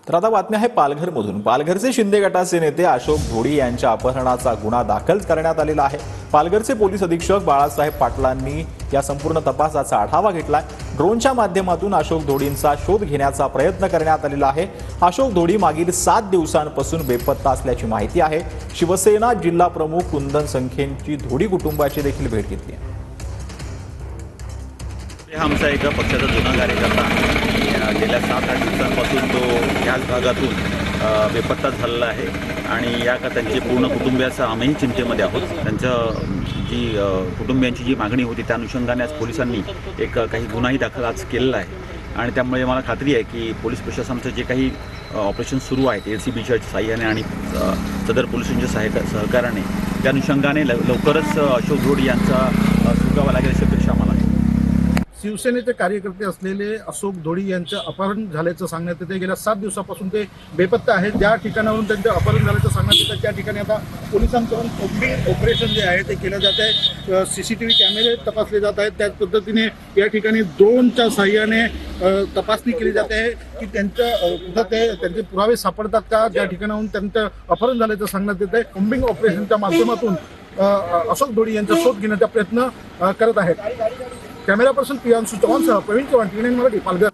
तर आता बातमी आहे पालघरमधून। पालघरचे शिंदे गटाचे नेते अशोक धोडी यांच्या अपहरणाचा गुन्हा दाखल करण्यात आलेला आहे। पालघरचे पोलीस अधीक्षक बाळासाहेब पाटलांनी या संपूर्ण तपासाचा आढावा घेतलाय। ड्रोनच्या माध्यमातून अशोक धोडींचा शोध घेण्याचा प्रयत्न करण्यात आलेला आहे। अशोक धोडी मागील 7 दिवसांपासून बेपत्ता असल्याची माहिती आहे। शिवसेना जिल्हा प्रमुख कुंदन संखेंची धोडी कुटुंबाची देखील भेट घेतली आहे। आमचा एका पक्षाचा जुना कार्यकर्ता गेल्या 7-8 दिवसांपासून तो याच भागातून बेपत्ता झालेला आहे आणि या का त्यांचे पूर्ण कुटुंबियाचं आम्ही चिंतेमध्ये आहोत। त्यांच्या जी कुटुंबियांची जी मागणी होती त्या अनुषंगाने आज पोलिसांनी एक काही गुन्हाही दाखल आज केलेला आहे आणि त्यामुळे मला खात्री आहे की पोलीस प्रशासनाचं जे काही ऑपरेशन सुरू आहे एलसीबीच्या सहाय्याने आणि सदर पोलिसांच्या सहकार्याने त्या अनुषंगाने लवकरच अशोक धोडी यांचा सुगावा लागेल अशी अपेक्षा आम्हाला आहे। शिवसेनेचे कार्यकर्ते असलेले अशोक धोडी यांचं अपहरण झाल्याचं सांगण्यात येते। गेल्या 7 दिवसापासून ते बेपत्ता आहेत। ज्या ठिकाणावरून त्यांचं अपहरण झाल्याचं सांगण्यात येतं त्या ठिकाणी आता पोलिसांकडून ऑपरेशन जे आहे ते केलं जात आहे। CCTV कॅमेरे तपासले जात आहेत। त्याच पद्धतीने या ठिकाणी ड्रोनच्या साहाय्याने तपासणी केली जाते आहे की त्यांचे पुरावे सापडतात का। ज्या ठिकाणाहून त्यांचं अपहरण झाल्याचं सांगण्यात येत आहे। कॉम्बिंग ऑपरेशनच्या माध्यमातून अशोक धोडी यांचा शोध घेण्याचा प्रयत्न करत आहेत। कॅमेरा पर्सन प्रियांशु चव्हाणसह प्रवीण चव्हाण, TNN मराठी, पालघर।